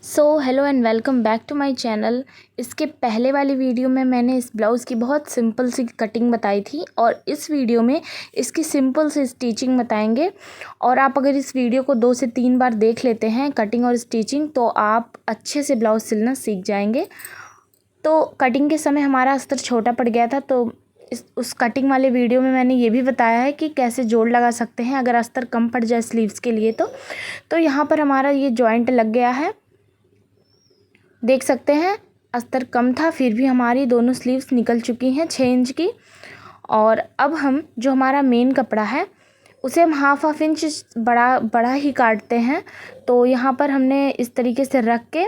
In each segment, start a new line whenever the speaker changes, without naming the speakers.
Hello and welcome back to my channel. इसके पहले वाली वीडियो में मैंने इस ब्लाउज़ की बहुत सिंपल सी कटिंग बताई थी और इस वीडियो में इसकी सिंपल सी स्टिचिंग बताएंगे। और आप अगर इस वीडियो को 2 से 3 बार देख लेते हैं कटिंग और स्टिचिंग, तो आप अच्छे से ब्लाउज़ सिलना सीख जाएंगे। तो कटिंग के समय हमारा अस्तर छोटा पड़ गया था, तो उस कटिंग वाले वीडियो में मैंने ये भी बताया है कि कैसे जोड़ लगा सकते हैं अगर अस्तर कम पड़ जाए स्लीव्स के लिए। तो यहाँ पर हमारा ये जॉइंट लग गया है, देख सकते हैं। अस्तर कम था फिर भी हमारी दोनों स्लीव्स निकल चुकी हैं 6 इंच की। और अब हम जो हमारा मेन कपड़ा है उसे हम हाफ इंच बड़ा ही काटते हैं। तो यहाँ पर हमने इस तरीके से रख के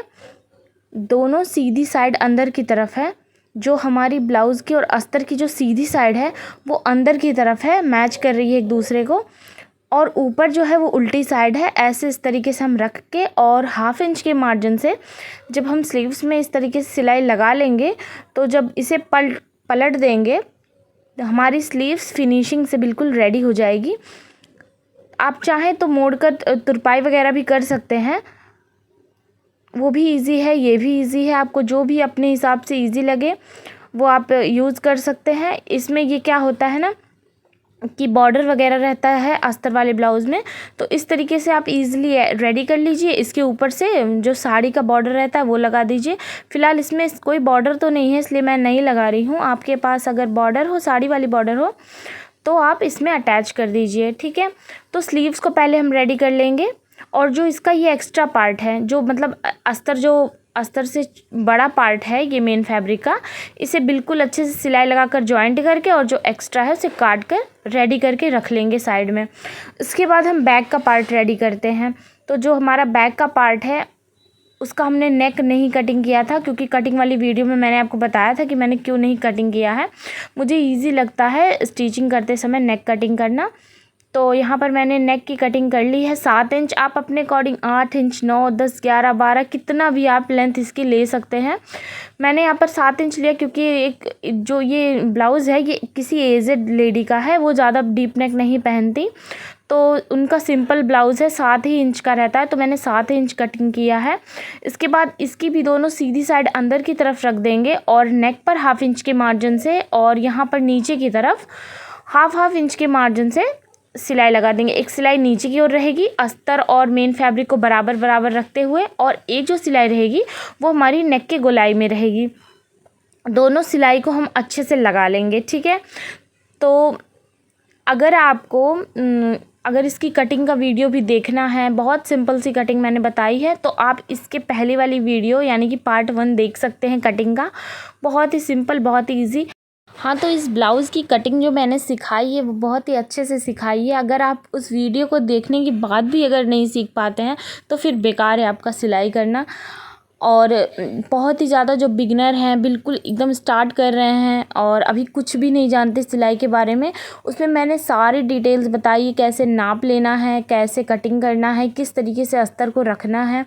दोनों सीधी साइड अंदर की तरफ है, जो हमारी ब्लाउज़ की और अस्तर की जो सीधी साइड है वो अंदर की तरफ है, मैच कर रही है एक दूसरे को। और ऊपर जो है वो उल्टी साइड है। ऐसे इस तरीके से हम रख के और हाफ इंच के मार्जिन से जब हम स्लीव्स में इस तरीके से सिलाई लगा लेंगे, तो जब इसे पलट देंगे तो हमारी स्लीव्स फिनिशिंग से बिल्कुल रेडी हो जाएगी। आप चाहें तो मोड़ कर तुरपाई वगैरह भी कर सकते हैं, वो भी इजी है, ये भी इजी है। आपको जो भी अपने हिसाब से इजी लगे वो आप यूज़ कर सकते हैं। इसमें ये क्या होता है ना कि बॉर्डर वगैरह रहता है अस्तर वाले ब्लाउज़ में, तो इस तरीके से आप इजीली रेडी कर लीजिए। इसके ऊपर से जो साड़ी का बॉर्डर रहता है वो लगा दीजिए। फ़िलहाल इसमें कोई बॉर्डर तो नहीं है इसलिए मैं नहीं लगा रही हूँ। आपके पास अगर बॉर्डर हो, साड़ी वाली बॉर्डर हो, तो आप इसमें अटैच कर दीजिए, ठीक है। तो स्लीव्स को पहले हम रेडी कर लेंगे। और जो इसका ये एक्स्ट्रा पार्ट है, जो मतलब अस्तर से बड़ा पार्ट है ये मेन फैब्रिक का, इसे बिल्कुल अच्छे से सिलाई लगाकर जॉइंट करके और जो एक्स्ट्रा है उसे काट कर रेडी करके रख लेंगे साइड में। इसके बाद हम बैक का पार्ट रेडी करते हैं। तो जो हमारा बैक का पार्ट है उसका हमने नेक नहीं कटिंग किया था, क्योंकि कटिंग वाली वीडियो में मैंने आपको बताया था कि मैंने क्यों नहीं कटिंग किया है। मुझे ईजी लगता है स्टिचिंग करते समय नेक कटिंग करना। तो यहाँ पर मैंने नेक की कटिंग कर ली है 7 इंच। आप अपने अकॉर्डिंग 8 इंच, 9, 10, 11, 12 कितना भी आप लेंथ इसकी ले सकते हैं। मैंने यहाँ पर 7 इंच लिया क्योंकि एक जो ये ब्लाउज़ है ये किसी एजेड लेडी का है, वो ज़्यादा डीप नेक नहीं पहनती, तो उनका सिंपल ब्लाउज़ है, 7 ही इंच का रहता है, तो मैंने 7 इंच कटिंग किया है। इसके बाद इसकी भी दोनों सीधी साइड अंदर की तरफ रख देंगे और नेक पर हाफ इंच के मार्जिन से और यहाँ पर नीचे की तरफ हाफ इंच के मार्जिन से सिलाई लगा देंगे। एक सिलाई नीचे की ओर रहेगी अस्तर और मेन फैब्रिक को बराबर बराबर रखते हुए, और एक जो सिलाई रहेगी वो हमारी नेक के गोलाई में रहेगी। दोनों सिलाई को हम अच्छे से लगा लेंगे, ठीक है। तो अगर आपको अगर इसकी कटिंग का वीडियो भी देखना है, बहुत सिंपल सी कटिंग मैंने बताई है, तो आप इसके पहले वाली वीडियो यानी कि पार्ट 1 देख सकते हैं कटिंग का। बहुत ही सिंपल, बहुत ही ईजी। हाँ, तो इस ब्लाउज़ की कटिंग जो मैंने सिखाई है वो बहुत ही अच्छे से सिखाई है। अगर आप उस वीडियो को देखने के बाद भी अगर नहीं सीख पाते हैं तो फिर बेकार है आपका सिलाई करना। और बहुत ही ज़्यादा जो बिगिनर हैं, बिल्कुल एकदम स्टार्ट कर रहे हैं और अभी कुछ भी नहीं जानते सिलाई के बारे में, उसमें मैंने सारी डिटेल्स बताई है, कैसे नाप लेना है, कैसे कटिंग करना है, किस तरीके से अस्तर को रखना है।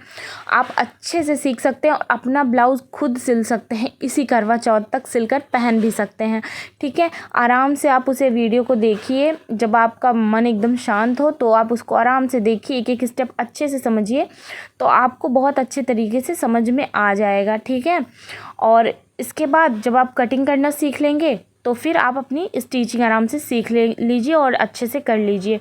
आप अच्छे से सीख सकते हैं और अपना ब्लाउज़ खुद सिल सकते हैं, इसी करवा चौथ तक सिलकर पहन भी सकते हैं, ठीक है। आराम से आप उसे वीडियो को देखिए, जब आपका मन एकदम शांत हो तो आप उसको आराम से देखिए, एक एक स्टेप अच्छे से समझिए, तो आपको बहुत अच्छे तरीके से समझ में आ जाएगा, ठीक है। और इसके बाद जब आप कटिंग करना सीख लेंगे तो फिर आप अपनी स्टिचिंग आराम से सीख लीजिए और अच्छे से कर लीजिए।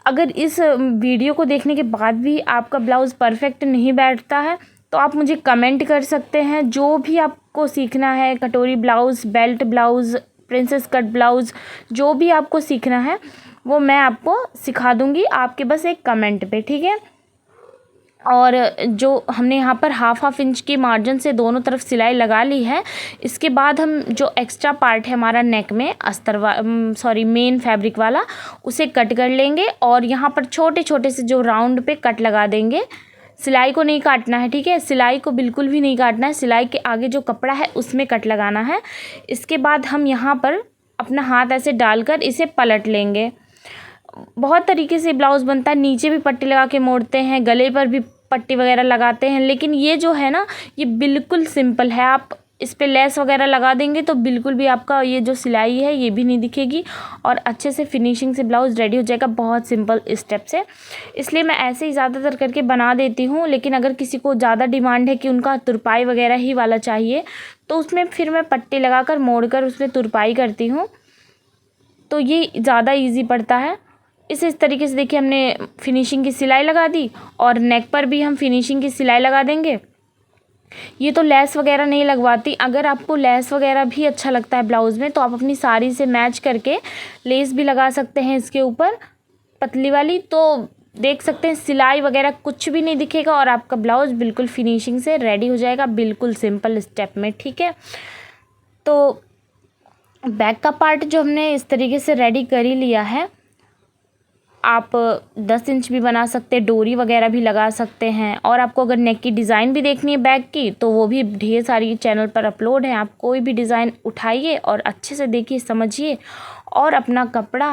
अगर इस वीडियो को देखने के बाद भी आपका ब्लाउज़ परफेक्ट नहीं बैठता है तो आप मुझे कमेंट कर सकते हैं। जो भी आपको सीखना है, कटोरी blouse, belt blouse, princess cut blouse, जो भी आपको सीखना है वो मैं आपको सिखा दूँगी, आपके बस एक कमेंट पे, ठीक है। और जो हमने यहाँ पर हाफ इंच के मार्जिन से दोनों तरफ सिलाई लगा ली है, इसके बाद हम जो एक्स्ट्रा पार्ट है हमारा नेक में मेन फैब्रिक वाला, उसे कट कर लेंगे और यहाँ पर छोटे छोटे से जो राउंड पे कट लगा देंगे। सिलाई को नहीं काटना है, ठीक है, सिलाई को बिल्कुल भी नहीं काटना है, सिलाई के आगे जो कपड़ा है उसमें कट लगाना है। इसके बाद हम यहाँ पर अपना हाथ ऐसे डालकर इसे पलट लेंगे। बहुत तरीके से ब्लाउज़ बनता है, नीचे भी पट्टी लगा के मोड़ते हैं, गले पर भी पट्टी वगैरह लगाते हैं, लेकिन ये जो है ना ये बिल्कुल सिंपल है। आप इस पे लेस वगैरह लगा देंगे तो बिल्कुल भी आपका ये जो सिलाई है ये भी नहीं दिखेगी और अच्छे से फिनिशिंग से ब्लाउज़ रेडी हो जाएगा, बहुत सिंपल स्टेप से। इसलिए मैं ऐसे ही ज़्यादातर करके बना देती हूँ। लेकिन अगर किसी को ज़्यादा डिमांड है कि उनका तुरपाई वगैरह ही वाला चाहिए तो उसमें फिर मैं पट्टी लगाकर मोड़ कर उसमें तुरपाई करती हूँ, तो ये ज़्यादा ईजी पड़ता है। इस तरीके से देखिए हमने फिनिशिंग की सिलाई लगा दी और नेक पर भी हम फिनिशिंग की सिलाई लगा देंगे। ये तो लेस वगैरह नहीं लगवाती। अगर आपको लेस वगैरह भी अच्छा लगता है ब्लाउज़ में तो आप अपनी साड़ी से मैच करके लेस भी लगा सकते हैं इसके ऊपर पतली वाली, तो देख सकते हैं सिलाई वगैरह कुछ भी नहीं दिखेगा और आपका ब्लाउज़ बिल्कुल फिनिशिंग से रेडी हो जाएगा, बिल्कुल सिंपल स्टेप में। ठीक है, तो बैक का पार्ट जो हमने इस तरीके से रेडी कर ही लिया है। आप 10 इंच भी बना सकते हैं, डोरी वगैरह भी लगा सकते हैं। और आपको अगर नेक की डिज़ाइन भी देखनी है बैक की तो वो भी ढेर सारी चैनल पर अपलोड है। आप कोई भी डिज़ाइन उठाइए और अच्छे से देखिए, समझिए और अपना कपड़ा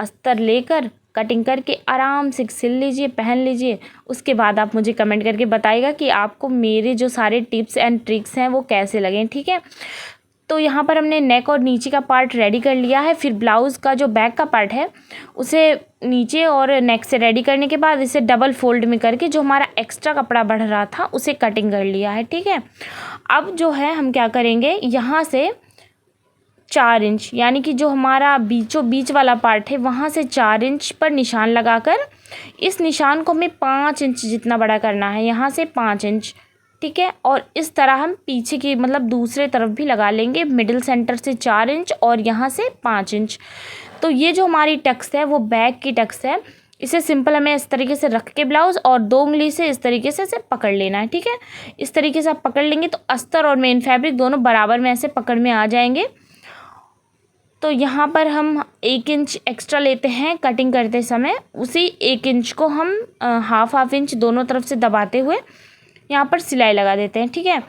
अस्तर लेकर कटिंग करके आराम से सिल लीजिए, पहन लीजिए। उसके बाद आप मुझे कमेंट करके बताइएगा कि आपको मेरे जो सारे टिप्स एंड ट्रिक्स हैं वो कैसे लगे। ठीक है, तो यहाँ पर हमने नेक और नीचे का पार्ट रेडी कर लिया है। फिर ब्लाउज़ का जो बैक का पार्ट है उसे नीचे और नेक से रेडी करने के बाद इसे डबल फोल्ड में करके जो हमारा एक्स्ट्रा कपड़ा बढ़ रहा था उसे कटिंग कर लिया है। ठीक है, अब जो है हम क्या करेंगे, यहाँ से 4 इंच यानी कि जो हमारा बीचों बीच वाला पार्ट है वहाँ से 4 इंच पर निशान लगाकर इस निशान को हमें 5 इंच जितना बड़ा करना है, यहाँ से 5 इंच। ठीक है, और इस तरह हम पीछे की मतलब दूसरे तरफ भी लगा लेंगे, मिडिल सेंटर से 4 इंच और यहाँ से 5 इंच। तो ये जो हमारी टक्स है वो बैक की टक्स है। इसे सिंपल हमें इस तरीके से रख के ब्लाउज़ और 2 उंगली से इस तरीके से इसे पकड़ लेना है। ठीक है, इस तरीके से आप पकड़ लेंगे तो अस्तर और मेन फैब्रिक दोनों बराबर में ऐसे पकड़ में आ जाएंगे। तो यहाँ पर हम 1 इंच एक्स्ट्रा लेते हैं कटिंग करते समय, उसी 1 इंच को हम हाफ इंच दोनों तरफ से दबाते हुए यहाँ पर सिलाई लगा देते हैं। ठीक है,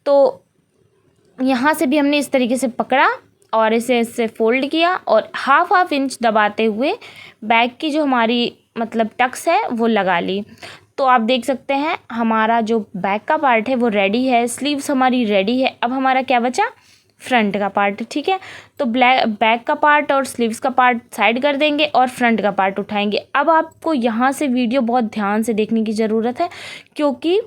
तो यहाँ से भी हमने इस तरीके से पकड़ा और इसे इससे फोल्ड किया और हाफ इंच दबाते हुए बैक की जो हमारी मतलब टक्स है वो लगा ली। तो आप देख सकते हैं हमारा जो बैक का पार्ट है वो रेडी है, स्लीव्स हमारी रेडी है। अब हमारा क्या बचा, फ्रंट का पार्ट। ठीक है, तो बैक का पार्ट और स्लीव्स का पार्ट साइड कर देंगे और फ्रंट का पार्ट उठाएंगे। अब आपको यहाँ से वीडियो बहुत ध्यान से देखने की ज़रूरत है क्योंकि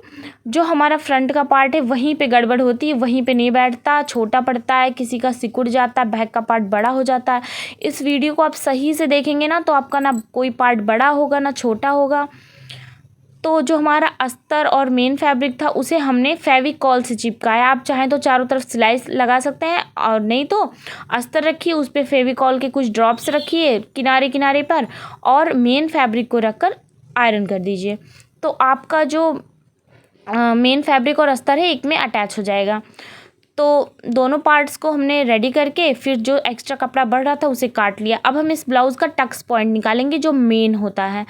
जो हमारा फ्रंट का पार्ट है वहीं पे गड़बड़ होती है, वहीं पे नहीं बैठता, छोटा पड़ता है, किसी का सिकुड़ जाता है, बैक का पार्ट बड़ा हो जाता है। इस वीडियो को आप सही से देखेंगे ना तो आपका ना कोई पार्ट बड़ा होगा ना छोटा होगा। तो जो हमारा अस्तर और मेन फैब्रिक था उसे हमने फेविकॉल से चिपकाया। आप चाहें तो चारों तरफ सिलाई लगा सकते हैं और नहीं तो अस्तर रखिए, उस पर फेविकॉल के कुछ ड्रॉप्स रखिए किनारे किनारे पर और मेन फैब्रिक को रखकर आयरन कर दीजिए। तो आपका जो मेन फैब्रिक और अस्तर है एक में अटैच हो जाएगा। तो दोनों पार्ट्स को हमने रेडी करके फिर जो एक्स्ट्रा कपड़ा बढ़ रहा था उसे काट लिया। अब हम इस ब्लाउज़ का टक्स पॉइंट निकालेंगे जो मेन होता है।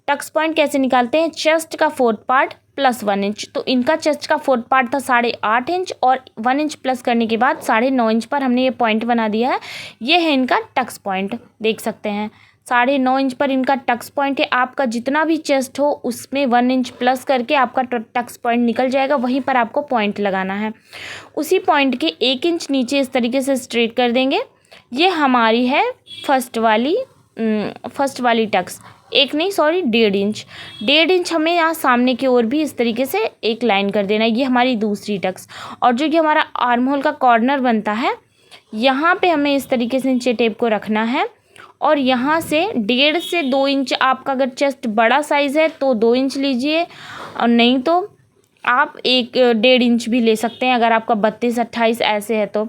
टक्स पॉइंट कैसे निकालते हैं, चेस्ट का 4th पार्ट प्लस 1 इंच। तो इनका चेस्ट का 4th पार्ट था 8.5 इंच और 1 इंच प्लस करने के बाद 9.5 इंच पर हमने ये पॉइंट बना दिया है। ये है इनका टक्स पॉइंट, देख सकते हैं 9.5 इंच पर इनका टक्स पॉइंट है। आपका जितना भी चेस्ट हो उसमें 1 इंच प्लस करके आपका टक्स पॉइंट निकल जाएगा, वहीं पर आपको पॉइंट लगाना है। उसी पॉइंट के 1 इंच नीचे इस तरीके से स्ट्रेट कर देंगे। ये हमारी है फर्स्ट वाली टक्स, 1.5 इंच। 1.5 इंच हमें यहाँ सामने की ओर भी इस तरीके से एक लाइन कर देना है। ये हमारी दूसरी टक्स। और जो ये हमारा आर्म होल का कॉर्नर बनता है यहाँ पे हमें इस तरीके से नीचे टेप को रखना है और यहाँ से 1.5 से 2 इंच, आपका अगर चेस्ट बड़ा साइज़ है तो 2 इंच लीजिए और नहीं तो आप 1.5 इंच भी ले सकते हैं अगर आपका 32-28 ऐसे है तो।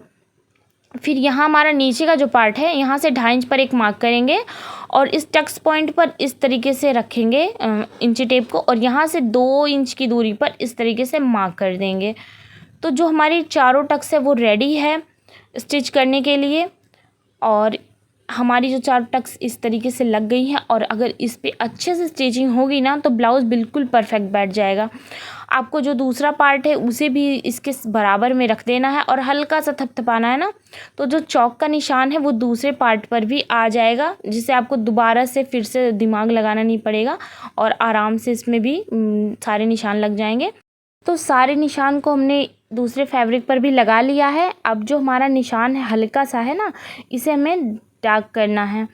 फिर यहाँ हमारा नीचे का जो पार्ट है यहाँ से 2.5 इंच पर एक मार्क करेंगे और इस टक्स पॉइंट पर इस तरीके से रखेंगे इंची टेप को और यहाँ से 2 इंच की दूरी पर इस तरीके से मार्क कर देंगे। तो जो हमारी चारों टक्स है वो रेडी है स्टिच करने के लिए। और हमारी जो 4 टक्स इस तरीके से लग गई हैं और अगर इस पे अच्छे से स्टिचिंग होगी ना तो ब्लाउज़ बिल्कुल परफेक्ट बैठ जाएगा। आपको जो दूसरा पार्ट है उसे भी इसके बराबर में रख देना है और हल्का सा थपथपाना है ना, तो जो चौक का निशान है वो दूसरे पार्ट पर भी आ जाएगा, जिससे आपको दोबारा से फिर से दिमाग लगाना नहीं पड़ेगा और आराम से इसमें भी सारे निशान लग जाएंगे। तो सारे निशान को हमने दूसरे फैब्रिक पर भी लगा लिया है। अब जो हमारा निशान है हल्का सा है ना, इसे हमें डार्क करना है।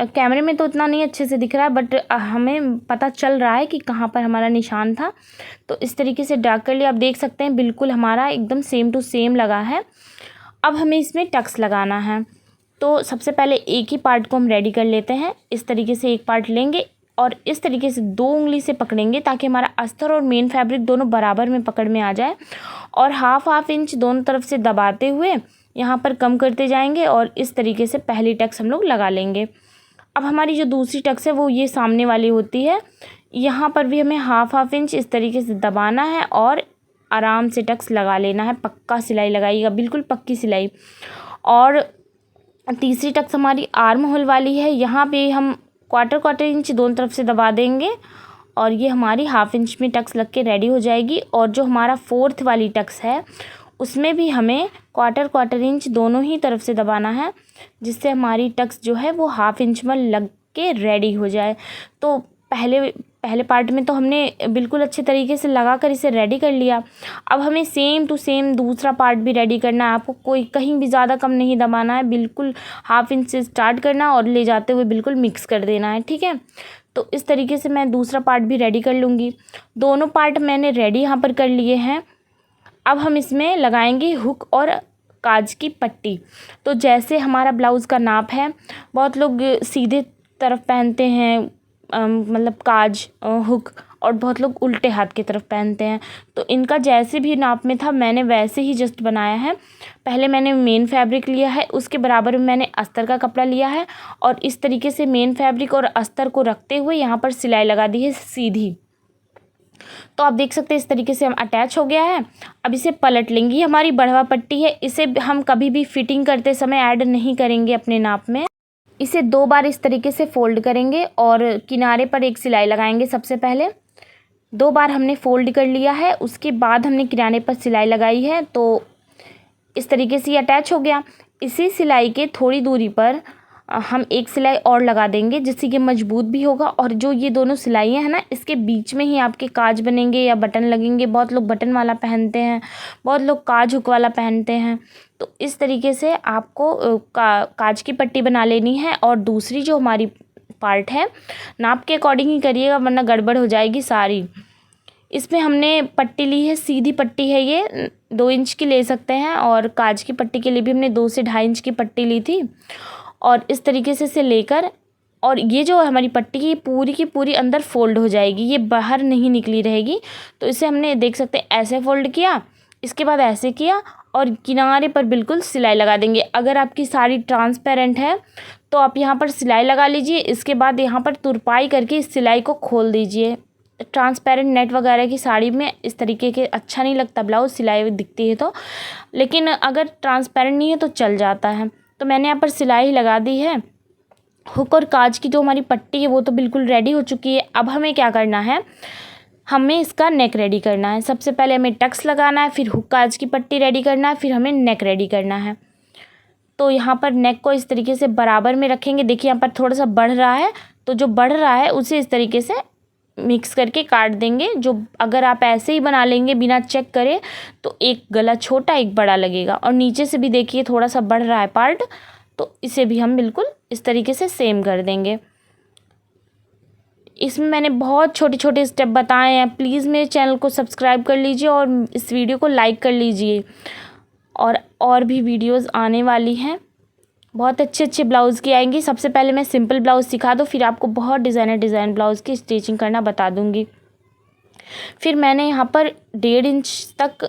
कैमरे में तो उतना नहीं अच्छे से दिख रहा है, बट हमें पता चल रहा है कि कहाँ पर हमारा निशान था। तो इस तरीके से डार्क कर लिया। आप देख सकते हैं बिल्कुल हमारा एकदम सेम टू सेम लगा है। अब हमें इसमें टक्स लगाना है। तो सबसे पहले एक ही पार्ट को हम रेडी कर लेते हैं। इस तरीके से एक पार्ट लेंगे और इस तरीके से 2 उंगली से पकड़ेंगे ताकि हमारा अस्तर और मेन फैब्रिक दोनों बराबर में पकड़ में आ जाए। और हाफ इंच दोनों तरफ से दबाते हुए यहाँ पर कम करते जाएंगे और इस तरीके से पहली टक्स हम लोग लगा लेंगे। अब हमारी जो दूसरी टक्स है वो ये सामने वाली होती है। यहाँ पर भी हमें हाफ इंच इस तरीके से दबाना है और आराम से टक्स लगा लेना है। पक्का सिलाई लगाइएगा, बिल्कुल पक्की सिलाई। और तीसरी टक्स हमारी आर्म होल वाली है। यहाँ पे हम क्वार्टर इंच दोनों तरफ से दबा देंगे और ये हमारी हाफ इंच में टक्स लग के रेडी हो जाएगी। और जो हमारा 4th वाली टक्स है उसमें भी हमें क्वार्टर इंच दोनों ही तरफ से दबाना है, जिससे हमारी टक्स जो है वो हाफ इंच में लग के रेडी हो जाए। तो पहले पार्ट में तो हमने बिल्कुल अच्छे तरीके से लगा कर इसे रेडी कर लिया। अब हमें सेम टू सेम दूसरा पार्ट भी रेडी करना है। आपको कोई कहीं भी ज़्यादा कम नहीं दबाना है, बिल्कुल हाफ इंच से स्टार्ट करना और ले जाते हुए बिल्कुल मिक्स कर देना है, ठीक है। तो इस तरीके से मैं दूसरा पार्ट भी रेडी कर लूँगी। दोनों पार्ट मैंने रेडी यहाँ पर कर लिए हैं। अब हम इसमें लगाएंगे हुक और काज की पट्टी। तो जैसे हमारा ब्लाउज़ का नाप है, बहुत लोग सीधे तरफ पहनते हैं मतलब काज हुक, और बहुत लोग उल्टे हाथ की तरफ पहनते हैं। तो इनका जैसे भी नाप में था मैंने वैसे ही जस्ट बनाया है। पहले मैंने मेन फैब्रिक लिया है, उसके बराबर में मैंने अस्तर का कपड़ा लिया है और इस तरीके से मेन फैब्रिक और अस्तर को रखते हुए यहाँ पर सिलाई लगा दी है सीधी। तो आप देख सकते हैं इस तरीके से हम अटैच हो गया है। अब इसे पलट लेंगे। ये हमारी बढ़वा पट्टी है, इसे हम कभी भी फिटिंग करते समय ऐड नहीं करेंगे अपने नाप में। इसे 2 बार इस तरीके से फोल्ड करेंगे और किनारे पर एक सिलाई लगाएंगे। सबसे पहले 2 बार हमने फोल्ड कर लिया है, उसके बाद हमने किनारे पर सिलाई लगाई है। तो इस तरीके से ये अटैच हो गया। इसी सिलाई के थोड़ी दूरी पर हम एक सिलाई और लगा देंगे, जिससे कि मजबूत भी होगा। और जो ये दोनों सिलाइयाँ हैं ना, इसके बीच में ही आपके काज बनेंगे या बटन लगेंगे। बहुत लोग बटन वाला पहनते हैं, बहुत लोग काज हुक वाला पहनते हैं। तो इस तरीके से आपको काज की पट्टी बना लेनी है। और दूसरी जो हमारी पार्ट है, नाप के अकॉर्डिंग ही करिएगा वरना गड़बड़ हो जाएगी सारी। इसमें हमने पट्टी ली है, सीधी पट्टी है, ये 2 इंच की ले सकते हैं। और काज की पट्टी के लिए भी हमने 2 से 2.5 इंच की पट्टी ली थी। और इस तरीके से इसे लेकर, और ये जो हमारी पट्टी की पूरी की पूरी अंदर फोल्ड हो जाएगी, ये बाहर नहीं निकली रहेगी। तो इसे हमने देख सकते हैं ऐसे फोल्ड किया, इसके बाद ऐसे किया और किनारे पर बिल्कुल सिलाई लगा देंगे। अगर आपकी साड़ी ट्रांसपेरेंट है तो आप यहाँ पर सिलाई लगा लीजिए। इसके बाद यहाँ पर तुरपाई करके इस सिलाई को खोल दीजिए। ट्रांसपेरेंट नेट वगैरह की साड़ी में इस तरीके के अच्छा नहीं लगता ब्लाउज़, सिलाई दिखती है तो। लेकिन अगर ट्रांसपेरेंट नहीं है तो चल जाता है। तो मैंने यहाँ पर सिलाई लगा दी है। हुक और काज की जो हमारी पट्टी है वो तो बिल्कुल रेडी हो चुकी है। अब हमें क्या करना है, हमें इसका नेक रेडी करना है। सबसे पहले हमें टक्स लगाना है, फिर हुक काज की पट्टी रेडी करना है, फिर हमें नेक रेडी करना है। तो यहाँ पर नेक को इस तरीके से बराबर में रखेंगे। देखिए यहाँ पर थोड़ा सा बढ़ रहा है, तो जो बढ़ रहा है उसे इस तरीके से मिक्स करके काट देंगे। जो अगर आप ऐसे ही बना लेंगे बिना चेक करे तो एक गला छोटा एक बड़ा लगेगा। और नीचे से भी देखिए थोड़ा सा बढ़ रहा है पार्ट, तो इसे भी हम बिल्कुल इस तरीके से सेम कर देंगे। इसमें मैंने बहुत छोटे छोटे स्टेप बताए हैं। प्लीज़ मेरे चैनल को सब्सक्राइब कर लीजिए और इस वीडियो को लाइक कर लीजिए। और भी वीडियोस आने वाली हैं, बहुत अच्छे अच्छे ब्लाउज़ की आएंगी। सबसे पहले मैं सिंपल ब्लाउज़ सिखा दूँ, फिर आपको बहुत डिज़ाइन ब्लाउज़ की स्टिचिंग करना बता दूँगी। फिर मैंने यहाँ पर 1.5 इंच तक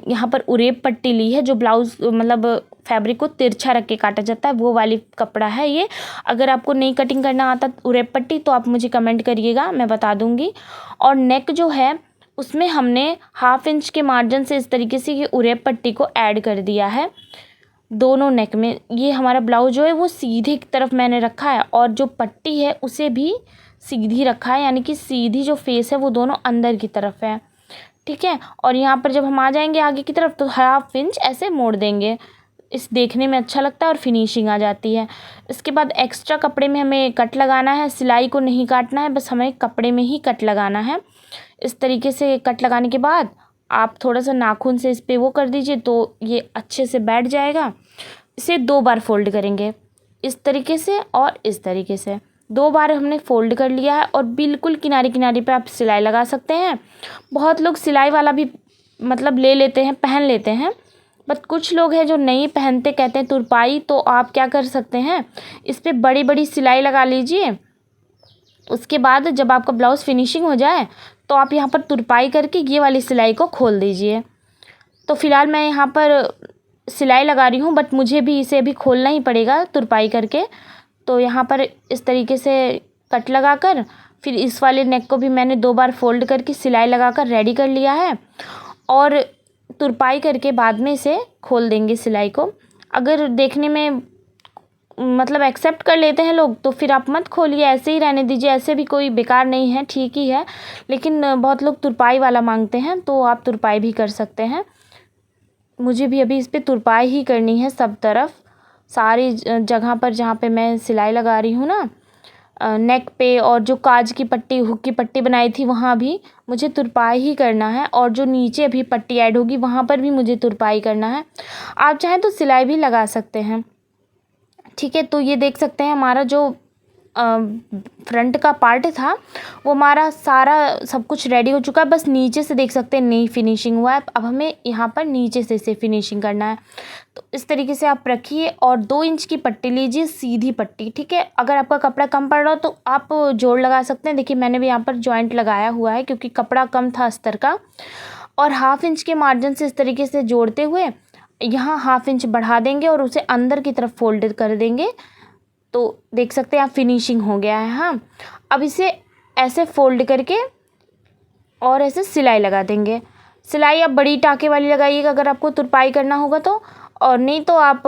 यहाँ पर उरेब पट्टी ली है। जो ब्लाउज़ मतलब फैब्रिक को तिरछा रख के काटा जाता है वो वाली कपड़ा है ये। अगर आपको नहीं कटिंग करना आता उरेब पट्टी तो आप मुझे कमेंट करिएगा, मैं बता दूँगी। और नेक जो है उसमें हमने हाफ इंच के मार्जिन से इस तरीके से ये उरेब पट्टी को ऐड कर दिया है दोनों नेक में। ये हमारा ब्लाउज जो है वो सीधे की तरफ मैंने रखा है और जो पट्टी है उसे भी सीधी रखा है, यानी कि सीधी जो फेस है वो दोनों अंदर की तरफ है, ठीक है। और यहाँ पर जब हम आ जाएंगे आगे की तरफ तो हाफ इंच ऐसे मोड़ देंगे, इस देखने में अच्छा लगता है और फिनिशिंग आ जाती है। इसके बाद एक्स्ट्रा कपड़े में हमें कट लगाना है, सिलाई को नहीं काटना है, बस हमें कपड़े में ही कट लगाना है। इस तरीके से कट लगाने के बाद आप थोड़ा सा नाखून से इस पर वो कर दीजिए तो ये अच्छे से बैठ जाएगा। इसे 2 बार फोल्ड करेंगे, इस तरीके से और इस तरीके से 2 बार हमने फोल्ड कर लिया है। और बिल्कुल किनारे किनारे पे आप सिलाई लगा सकते हैं। बहुत लोग सिलाई वाला भी मतलब ले लेते हैं, पहन लेते हैं, बट कुछ लोग हैं जो नहीं पहनते, कहते हैं तुरपाई। तो आप क्या कर सकते हैं, इस पर बड़ी बड़ी सिलाई लगा लीजिए। उसके बाद जब आपका ब्लाउज़ फिनिशिंग हो जाए तो आप यहाँ पर तुरपाई करके ये वाली सिलाई को खोल दीजिए। तो फ़िलहाल मैं यहाँ पर सिलाई लगा रही हूँ, बट मुझे भी इसे अभी खोलना ही पड़ेगा तुरपाई करके। तो यहाँ पर इस तरीके से कट लगाकर फिर इस वाले नेक को भी मैंने 2 बार फोल्ड करके सिलाई लगाकर रेडी कर लिया है। और तुरपाई करके बाद में इसे खोल देंगे सिलाई को। अगर देखने में मतलब एक्सेप्ट कर लेते हैं लोग तो फिर आप मत खोलिए, ऐसे ही रहने दीजिए, ऐसे भी कोई बेकार नहीं है, ठीक ही है। लेकिन बहुत लोग तुरपाई वाला मांगते हैं तो आप तुरपाई भी कर सकते हैं। मुझे भी अभी इस पर तुरपाई ही करनी है सब तरफ, सारी जगह पर जहाँ पे मैं सिलाई लगा रही हूँ ना, नेक पे और जो काज की पट्टी, हुक की पट्टी बनाई थी वहाँ भी मुझे तुरपाई ही करना है। और जो नीचे अभी पट्टी ऐड होगी वहाँ पर भी मुझे तुरपाई करना है। आप चाहें तो सिलाई भी लगा सकते हैं, ठीक है। तो ये देख सकते हैं हमारा जो फ्रंट का पार्ट था वो हमारा सारा सब कुछ रेडी हो चुका है। बस नीचे से देख सकते हैं नहीं फिनिशिंग हुआ है। अब हमें यहाँ पर नीचे से इसे फिनिशिंग करना है। तो इस तरीके से आप रखिए और 2 इंच की पट्टी लीजिए, सीधी पट्टी, ठीक है। अगर आपका कपड़ा कम पड़ रहा हो तो आप जोड़ लगा सकते हैं। देखिए मैंने भी यहाँ पर जॉइंट लगाया हुआ है क्योंकि कपड़ा कम था अस्तर का। और 1/2 इंच के मार्जिन से इस तरीके से जोड़ते हुए यहाँ 1/2 इंच बढ़ा देंगे और उसे अंदर की तरफ फोल्ड कर देंगे। तो देख सकते हैं आप फिनिशिंग हो गया है। हाँ, अब इसे ऐसे फोल्ड करके और ऐसे सिलाई लगा देंगे। सिलाई आप बड़ी टाँके वाली लगाइएगा अगर आपको तुरपाई करना होगा तो, और नहीं तो आप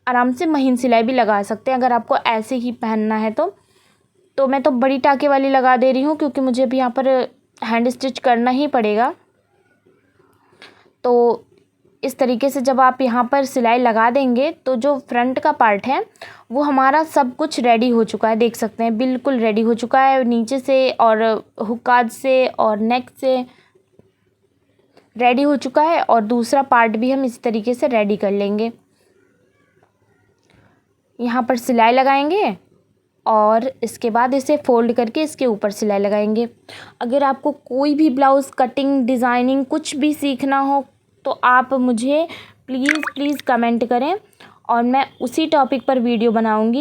आराम से महीन सिलाई भी लगा सकते हैं अगर आपको ऐसे ही पहनना है तो मैं तो बड़ी टाँके वाली लगा दे रही हूँ क्योंकि मुझे भी यहाँ पर हैंड स्टिच करना ही पड़ेगा। तो इस तरीके से जब आप यहाँ पर सिलाई लगा देंगे तो जो फ्रंट का पार्ट है वो हमारा सब कुछ रेडी हो चुका है। देख सकते हैं बिल्कुल रेडी हो चुका है, नीचे से और हुकाज से और नेक से रेडी हो चुका है। और दूसरा पार्ट भी हम इस तरीके से रेडी कर लेंगे। यहाँ पर सिलाई लगाएंगे और इसके बाद इसे फोल्ड करके इसके ऊपर सिलाई लगाएंगे। अगर आपको कोई भी ब्लाउज़ कटिंग, डिज़ाइनिंग कुछ भी सीखना हो तो आप मुझे प्लीज़ कमेंट करें और मैं उसी टॉपिक पर वीडियो बनाऊंगी।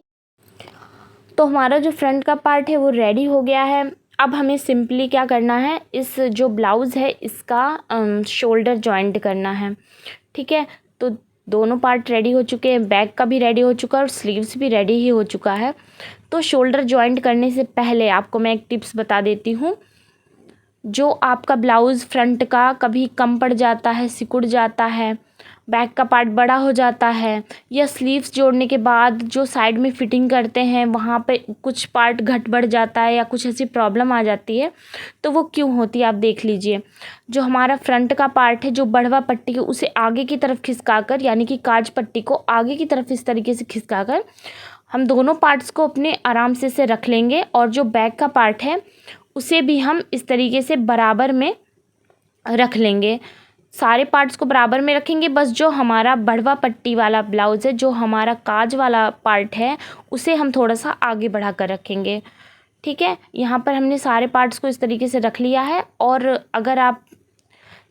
तो हमारा जो फ्रंट का पार्ट है वो रेडी हो गया है। अब हमें सिंपली क्या करना है, इस जो ब्लाउज़ है इसका शोल्डर जॉइंट करना है, ठीक है। तो दोनों पार्ट रेडी हो चुके हैं, बैक का भी रेडी हो चुका है और स्लीव्स भी रेडी ही हो चुका है। तो शोल्डर जॉइंट करने से पहले आपको मैं एक टिप्स बता देती हूँ। जो आपका ब्लाउज़ फ्रंट का कभी कम पड़ जाता है, सिकुड़ जाता है, बैक का पार्ट बड़ा हो जाता है, या स्लीव्स जोड़ने के बाद जो साइड में फिटिंग करते हैं वहाँ पे कुछ पार्ट घट बढ़ जाता है या कुछ ऐसी प्रॉब्लम आ जाती है, तो वो क्यों होती है आप देख लीजिए। जो हमारा फ्रंट का पार्ट है, जो बढ़वा पट्टी है उसे आगे की तरफ खिसका कर, यानी कि काज पट्टी को आगे की तरफ इस तरीके से खिसका कर हम दोनों पार्ट्स को अपने आराम से रख लेंगे। और जो बैक का पार्ट है उसे भी हम इस तरीके से बराबर में रख लेंगे। सारे पार्ट्स को बराबर में रखेंगे, बस जो हमारा बढ़वा पट्टी वाला ब्लाउज़ है, जो हमारा काज वाला पार्ट है, उसे हम थोड़ा सा आगे बढ़ा कर रखेंगे, ठीक है। यहाँ पर हमने सारे पार्ट्स को इस तरीके से रख लिया है। और अगर आप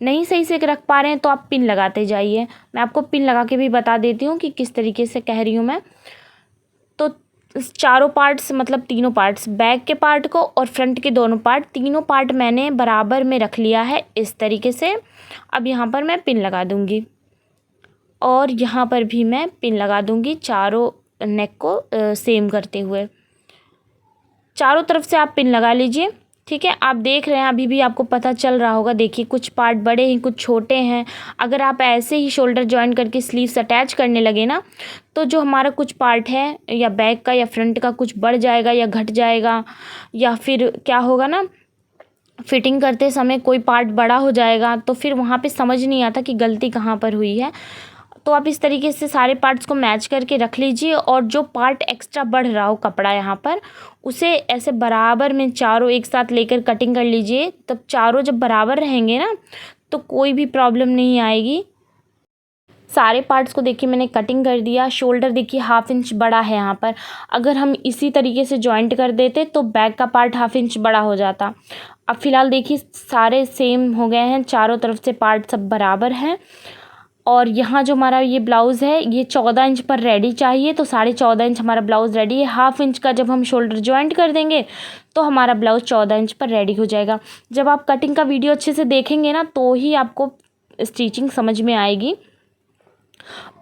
नहीं सही से रख पा रहे हैं तो आप पिन लगाते जाइए। मैं आपको पिन लगा के भी बता देती हूँ कि किस तरीके से कह रही हूँ मैं। तो चारों पार्ट्स मतलब तीनों पार्ट्स, बैक के पार्ट को और फ्रंट के दोनों पार्ट, तीनों पार्ट मैंने बराबर में रख लिया है इस तरीके से। अब यहाँ पर मैं पिन लगा दूँगी और यहाँ पर भी मैं पिन लगा दूँगी, चारों नेक को सेम करते हुए। चारों तरफ से आप पिन लगा लीजिए, ठीक है। आप देख रहे हैं अभी भी आपको पता चल रहा होगा, देखिए कुछ पार्ट बड़े हैं, कुछ छोटे हैं। अगर आप ऐसे ही शोल्डर जॉइन करके स्लीव्स अटैच करने लगे ना तो जो हमारा कुछ पार्ट है या बैक का या फ्रंट का कुछ बढ़ जाएगा या घट जाएगा, या फिर क्या होगा ना, फिटिंग करते समय कोई पार्ट बड़ा हो जाएगा तो फिर वहाँ पे समझ नहीं आता कि गलती कहाँ पर हुई है। तो आप इस तरीके से सारे पार्ट्स को मैच करके रख लीजिए और जो पार्ट एक्स्ट्रा बढ़ रहा हो कपड़ा यहाँ पर, उसे ऐसे बराबर में चारों एक साथ लेकर कटिंग कर लीजिए। तब चारों जब बराबर रहेंगे ना तो कोई भी प्रॉब्लम नहीं आएगी। सारे पार्ट्स को देखिए मैंने कटिंग कर दिया। शोल्डर देखिए 1/2 इंच बड़ा है यहाँ पर। अगर हम इसी तरीके से जॉइंट कर देते तो बैक का पार्ट 1/2 इंच बड़ा हो जाता। अब फ़िलहाल देखिए सारे सेम हो गए हैं, चारों तरफ से पार्ट सब बराबर हैं। और यहाँ जो हमारा ये ब्लाउज़ है ये 14 इंच पर रेडी चाहिए, तो 14.5 इंच हमारा ब्लाउज़ रेडी है। 1/2 इंच का जब हम शोल्डर जॉइंट कर देंगे तो हमारा ब्लाउज़ 14 इंच पर रेडी हो जाएगा। जब आप कटिंग का वीडियो अच्छे से देखेंगे ना तो ही आपको स्टिचिंग समझ में आएगी।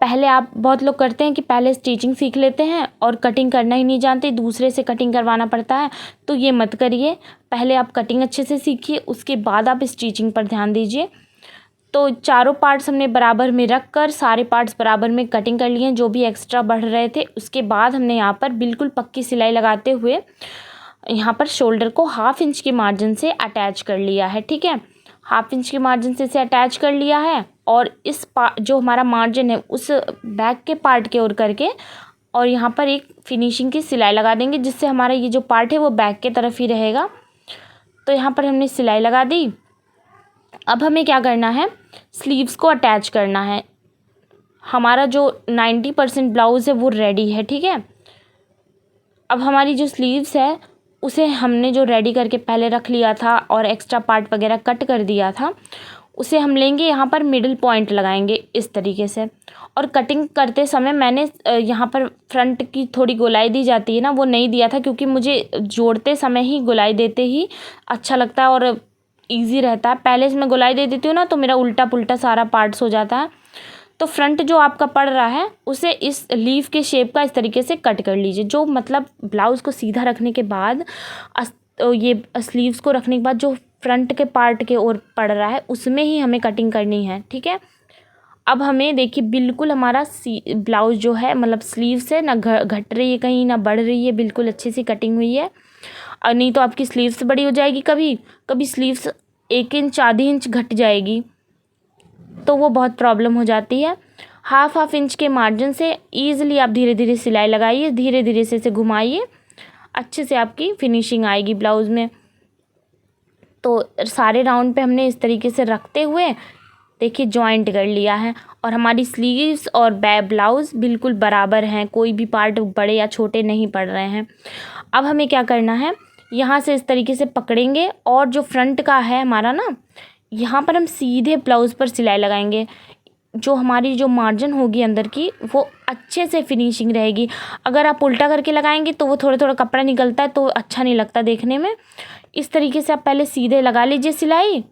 पहले आप बहुत लोग करते हैं कि पहले स्टिचिंग सीख लेते हैं और कटिंग करना ही नहीं जानते, दूसरे से कटिंग करवाना पड़ता है। तो ये मत करिए, पहले आप कटिंग अच्छे से सीखिए, उसके बाद आप स्टिचिंग पर ध्यान दीजिए। तो चारों पार्ट्स हमने बराबर में रख कर सारे पार्ट्स बराबर में कटिंग कर लिए, जो भी एक्स्ट्रा बढ़ रहे थे। उसके बाद हमने यहाँ पर बिल्कुल पक्की सिलाई लगाते हुए यहाँ पर शोल्डर को 1/2 इंच के मार्जिन से अटैच कर लिया है। ठीक है, 1/2 इंच के मार्जिन से इसे अटैच कर लिया है। और इस जो हमारा मार्जिन है उस बैक के पार्ट के ओर करके और यहाँ पर एक फिनिशिंग की सिलाई लगा देंगे, जिससे हमारा ये जो पार्ट है वो बैक के तरफ ही रहेगा। तो यहाँ पर हमने सिलाई लगा दी। अब हमें क्या करना है, स्लीव्स को अटैच करना है। हमारा जो 90% ब्लाउज़ है वो रेडी है। ठीक है, अब हमारी जो स्लीव्स है उसे हमने जो रेडी करके पहले रख लिया था और एक्स्ट्रा पार्ट वगैरह कट कर दिया था, उसे हम लेंगे, यहाँ पर मिडिल पॉइंट लगाएंगे इस तरीके से। और कटिंग करते समय मैंने यहाँ पर फ्रंट की थोड़ी गोलाई दी जाती है ना, वो नहीं दिया था, क्योंकि मुझे जोड़ते समय ही गोलाई देते ही अच्छा लगता है और ईजी रहता है। पहले से मैं गोलाई दे देती हूँ ना तो मेरा उल्टा पुल्टा सारा पार्ट्स हो जाता है। तो फ्रंट जो आपका पड़ रहा है उसे इस लीफ के शेप का इस तरीके से कट कर लीजिए। जो मतलब ब्लाउज़ को सीधा रखने के बाद ये स्लीव्स को रखने के बाद जो फ्रंट के पार्ट के ओर पड़ रहा है उसमें ही हमें कटिंग करनी है। ठीक है, अब हमें देखिए बिल्कुल हमारा ब्लाउज़ जो है मतलब स्लीव्स है ना घट रही है कहीं ना बढ़ रही है, बिल्कुल अच्छी सी कटिंग हुई है। और नहीं तो आपकी स्लीव्स बड़ी हो जाएगी, कभी स्लीव्स 1 इंच आधी इंच घट जाएगी, तो वो बहुत प्रॉब्लम हो जाती है। 1/2 इंच के मार्जिन से ईज़िली आप धीरे धीरे सिलाई लगाइए, धीरे धीरे से इसे घुमाइए, अच्छे से आपकी फिनिशिंग आएगी ब्लाउज़ में। तो सारे राउंड पे हमने इस तरीके से रखते हुए देखिए जॉइंट कर लिया है और हमारी स्लीव्स और ब्लाउज़ बिल्कुल बराबर हैं, कोई भी पार्ट बड़े या छोटे नहीं पड़ रहे हैं। अब हमें क्या करना है, यहाँ से इस तरीके से पकड़ेंगे और जो फ्रंट का है हमारा ना, यहाँ पर हम सीधे ब्लाउज़ पर सिलाई लगाएंगे। जो हमारी जो मार्जिन होगी अंदर की वो अच्छे से फिनिशिंग रहेगी। अगर आप उल्टा करके लगाएंगे तो वो थोड़ा थोड़ा कपड़ा निकलता है तो अच्छा नहीं लगता देखने में। इस तरीके से आप पहले सीधे लगा लीजिए सिलाई,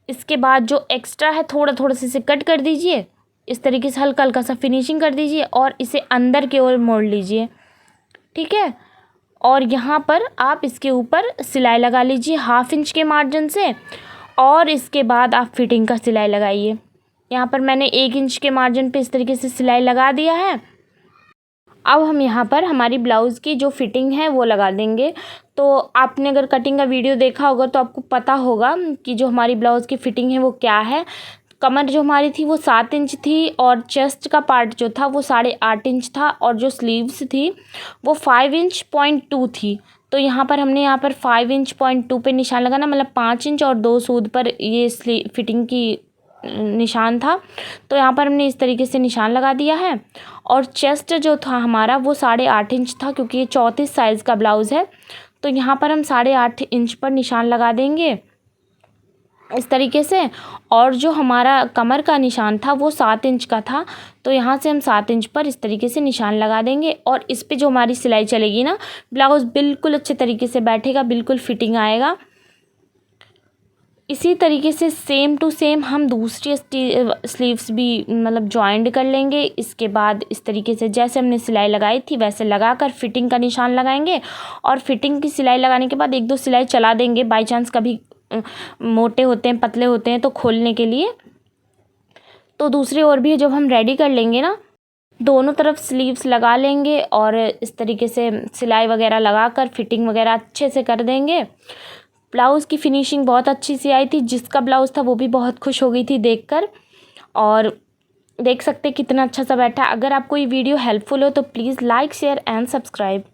इसके बाद जो एक्स्ट्रा है थोड़ा थोड़ा से इसे कट कर दीजिए, इस तरीके से हल्का हल्का सा फिनिशिंग कर दीजिए और इसे अंदर की ओर मोड़ लीजिए। ठीक है, और यहाँ पर आप इसके ऊपर सिलाई लगा लीजिए 1/2 इंच के मार्जिन से और इसके बाद आप फिटिंग का सिलाई लगाइए। यहाँ पर मैंने 1 इंच के मार्जिन पे इस तरीके से सिलाई लगा दिया है। अब हम यहाँ पर हमारी ब्लाउज़ की जो फिटिंग है वो लगा देंगे। तो आपने अगर कटिंग का वीडियो देखा होगा तो आपको पता होगा कि जो हमारी ब्लाउज़ की फ़िटिंग है वो क्या है। कमर जो हमारी थी वो 7 इंच थी और चेस्ट का पार्ट जो था वो 8.5 इंच था और जो स्लीव्स थी वो 5 इंच पॉइंट 2 थी। तो यहाँ पर हमने यहाँ पर 5 इंच पॉइंट 2 पे निशान लगाना, मतलब 5 इंच और 2 सूद पर ये फिटिंग की निशान था। तो यहाँ पर हमने इस तरीके से निशान लगा दिया है। और चेस्ट जो था हमारा वो 8.5 इंच था, क्योंकि ये 34 साइज़ का ब्लाउज़ है। तो यहाँ पर हम 8.5 इंच पर निशान लगा देंगे इस तरीके से। और जो हमारा कमर का निशान था वो 7 इंच का था, तो यहाँ से हम 7 इंच पर इस तरीके से निशान लगा देंगे। और इस पे जो हमारी सिलाई चलेगी ना, ब्लाउज़ बिल्कुल अच्छे तरीके से बैठेगा, बिल्कुल फिटिंग आएगा। इसी तरीके से सेम टू सेम हम दूसरी स्लीव्स भी मतलब जॉइंट कर लेंगे। इसके बाद इस तरीके से जैसे हमने सिलाई लगाई थी वैसे लगाकर फिटिंग का निशान लगाएंगे। और फिटिंग की सिलाई लगाने के बाद 1-2 सिलाई चला देंगे, बाई चांस कभी मोटे होते हैं पतले होते हैं तो खोलने के लिए। तो दूसरी ओर भी जब हम रेडी कर लेंगे ना, दोनों तरफ स्लीव्स लगा लेंगे और इस तरीके से सिलाई वगैरह लगाकर फिटिंग वगैरह अच्छे से कर देंगे। ब्लाउज़ की फिनिशिंग बहुत अच्छी सी आई थी, जिसका ब्लाउज़ था वो भी बहुत खुश हो गई थी देखकर। और देख सकते कितना अच्छा सा बैठा। अगर आपको ये वीडियो हेल्पफुल हो तो please like share and subscribe.